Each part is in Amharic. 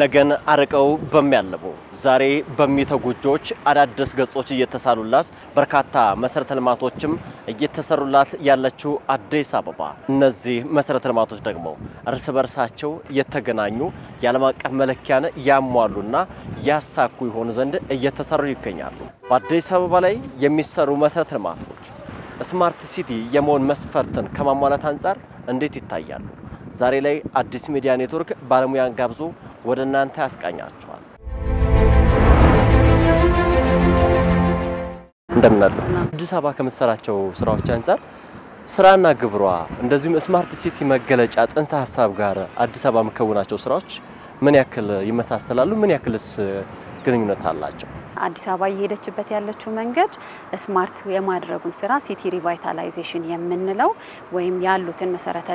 ነገን አርቀው በሚያልሙ ዛሬ በሚተጉጆች አዳዲስ ገጾች እየተሳሉላት በርካታ መሰረተ ልማቶችም እየተሰሩላት ያለችው አዲስ አበባ እነዚህ መሰረተ ልማቶች ደግሞ እርስ በርሳቸው የተገናኙ የዓለም አቀፍ መለኪያን ያሟሉና ያሳኩ ይሆኑ ዘንድ እየተሰሩ ይገኛሉ። በአዲስ አበባ ላይ የሚሰሩ መሰረተ ልማቶች ስማርት ሲቲ የመሆን መስፈርትን ከማሟላት አንፃር እንዴት ይታያሉ? ዛሬ ላይ አዲስ ሚዲያ ኔትወርክ ባለሙያን ጋብዞ ወደ እናንተ ያስቃኛችኋል። እንደምናለ አዲስ አበባ ከምትሰራቸው ስራዎች አንፃር ስራና ግብሯ እንደዚሁም ስማርት ሲቲ መገለጫ ጽንሰ ሐሳብ ጋር አዲስ አበባ መከወናቸው ስራዎች ምን ያክል ይመሳሰላሉ? ምን ያክልስ ግንኙነት አላቸው? አዲስ አበባ እየሄደችበት ያለችው መንገድ ስማርት የማድረጉን ስራ ሲቲ ሪቫይታላይዜሽን የምንለው ወይም ያሉትን መሰረተ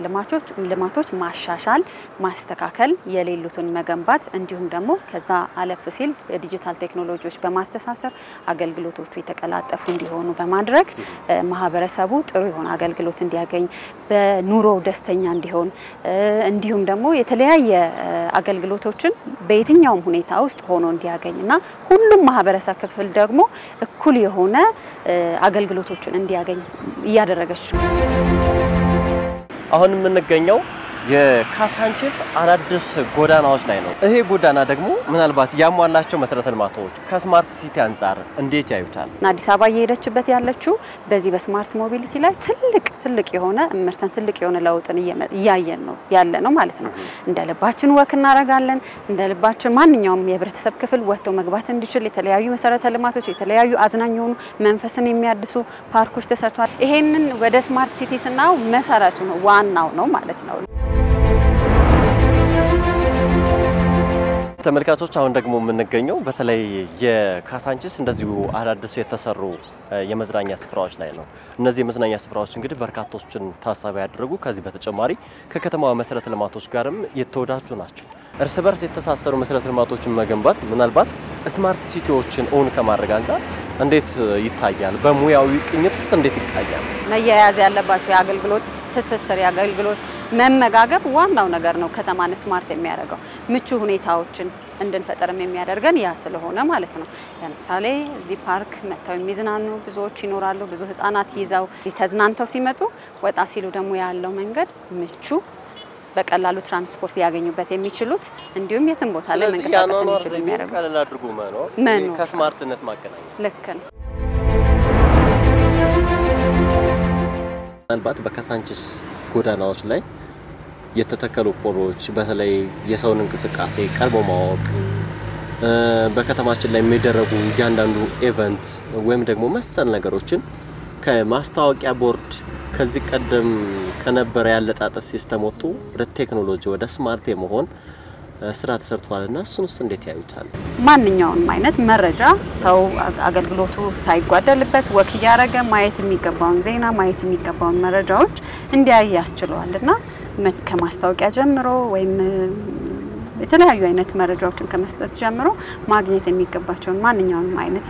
ልማቶች ማሻሻል፣ ማስተካከል፣ የሌሉትን መገንባት እንዲሁም ደግሞ ከዛ አለፍ ሲል ዲጂታል ቴክኖሎጂዎች በማስተሳሰር አገልግሎቶቹ የተቀላጠፉ እንዲሆኑ በማድረግ ማህበረሰቡ ጥሩ የሆነ አገልግሎት እንዲያገኝ በኑሮ ደስተኛ እንዲሆን እንዲሁም ደግሞ የተለያየ አገልግሎቶችን በየትኛውም ሁኔታ ውስጥ ሆኖ እንዲያገኝና ሁሉም ማህበረሰብ ክፍል ደግሞ እኩል የሆነ አገልግሎቶችን እንዲያገኝ እያደረገች ነው። አሁን የምንገኘው የካሳንቺስ አዳዲስ ጎዳናዎች ላይ ነው። ይሄ ጎዳና ደግሞ ምናልባት ያሟላቸው መሰረተ ልማቶች ከስማርት ሲቲ አንፃር እንዴት ያዩታል? አዲስ አበባ እየሄደችበት ያለችው በዚህ በስማርት ሞቢሊቲ ላይ ትልቅ የሆነ እምርተን ትልቅ የሆነ ለውጥን እያየን ነው ያለነው ማለት ነው። እንደ ልባችን ወክ እናረጋለን፣ እንደ ልባችን ማንኛውም የህብረተሰብ ክፍል ወጥቶ መግባት እንዲችል የተለያዩ መሰረተ ልማቶች የተለያዩ አዝናኝ የሆኑ መንፈስን የሚያድሱ ፓርኮች ተሰርተዋል። ይሄንን ወደ ስማርት ሲቲ ስናው መሰረቱ ነው ዋናው ነው ማለት ነው። ተመልካቾች አሁን ደግሞ የምንገኘው በተለይ የካሳንቺስ እንደዚሁ አዳዲስ የተሰሩ የመዝናኛ ስፍራዎች ላይ ነው። እነዚህ የመዝናኛ ስፍራዎች እንግዲህ በርካቶችን ታሳቢ ያደረጉ ከዚህ በተጨማሪ ከከተማዋ መሰረተ ልማቶች ጋርም የተወዳጁ ናቸው። እርስ በርስ የተሳሰሩ መሰረተ ልማቶችን መገንባት ምናልባት ስማርት ሲቲዎችን ኦን ከማድረግ አንፃር እንዴት ይታያል? በሙያዊ ቅኝትስ እንዴት ይቃያል? መያያዝ ያለባቸው የአገልግሎት ትስስር የአገልግሎት መመጋገብ ዋናው ነገር ነው። ከተማን ስማርት የሚያደርገው ምቹ ሁኔታዎችን እንድንፈጠርም የሚያደርገን ያ ስለሆነ ማለት ነው። ለምሳሌ እዚህ ፓርክ መጥተው የሚዝናኑ ብዙዎች ይኖራሉ። ብዙ ህፃናት ይዘው ተዝናንተው ሲመጡ ወጣ ሲሉ ደግሞ ያለው መንገድ ምቹ በቀላሉ ትራንስፖርት ያገኙበት የሚችሉት እንዲሁም የትም ቦታ ላይ መንቀሳቀስ የሚችሉ የሚያደርገው ቀላል አድርጎ መኖር ከስማርትነት ማገናኘት ልክ ነው። ምናልባት በካሳንቺስ ጎዳናዎች ላይ የተተከሉ ፖሎች በተለይ የሰውን እንቅስቃሴ ቀርቦ ማወቅ በከተማችን ላይ የሚደረጉ እያንዳንዱ ኢቨንት ወይም ደግሞ መሰል ነገሮችን ከማስታወቂያ ቦርድ ከዚህ ቀደም ከነበረ ያለጣጠፍ ሲስተም ወጥቶ ወደ ቴክኖሎጂ ወደ ስማርት የመሆን ስራ ተሰርቷልና እሱንስ እንዴት ያዩታል? ማንኛውንም አይነት መረጃ ሰው አገልግሎቱ ሳይጓደልበት ወክ ያረገ ማየት የሚገባውን ዜና ማየት የሚገባውን መረጃዎች እንዲያይ ያስችለዋልና ከማስታወቂያ ጀምሮ ወይም የተለያዩ አይነት መረጃዎችን ከመስጠት ጀምሮ ማግኘት የሚገባቸውን ማንኛውንም አይነት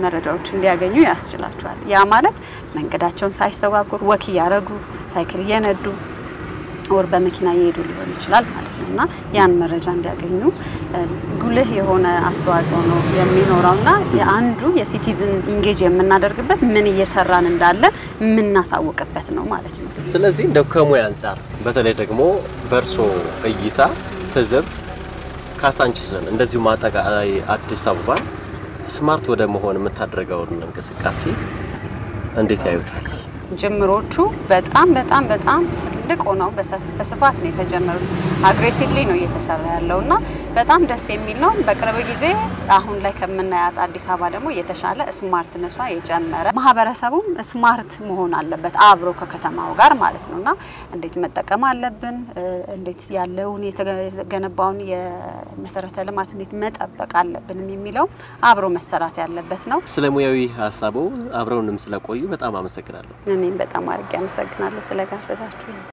መረጃዎች እንዲያገኙ ያስችላቸዋል። ያ ማለት መንገዳቸውን ሳይስተጓጉር ወክ ያረጉ ሳይክል እየነዱ ወር በመኪና እየሄዱ ሊሆን ይችላል ማለት ነውና ያን መረጃ እንዲያገኙ ጉልህ የሆነ አስተዋጽኦ ነው የሚኖረውና የአንዱ የሲቲዝን ኢንጌጅ የምናደርግበት ምን እየሰራን እንዳለ የምናሳውቅበት ነው ማለት ነው። ስለዚህ እንደው ከሙያ አንፃር በተለይ ደግሞ በርሶ እይታ ተዘብት ካሳንቺስን እንደዚሁ ማጠቃላይ አዲስ አበባ ስማርት ወደ መሆን የምታደርገውን እንቅስቃሴ እንዴት ያዩታል? ጅምሮቹ በጣም ትልቅ ሆነው በስፋት ነው የተጀመሩት። አግሬሲቭሊ ነው እየተሰራ ያለውና በጣም ደስ የሚል ነው። በቅርብ ጊዜ አሁን ላይ ከምናያት አዲስ አበባ ደግሞ የተሻለ ስማርትነቷ የጨመረ ማህበረሰቡም ስማርት መሆን አለበት አብሮ ከከተማው ጋር ማለት ነውና እንዴት መጠቀም አለብን፣ እንዴት ያለውን የተገነባውን የመሰረተ ልማት እንዴት መጠበቅ አለብን የሚለው አብሮ መሰራት ያለበት ነው። ስለሙያዊ ሐሳቡ አብረውንም ስለቆዩ በጣም አመሰግናለሁ። እኔም በጣም አድርጌ አመሰግናለሁ ስለጋበዛችሁ።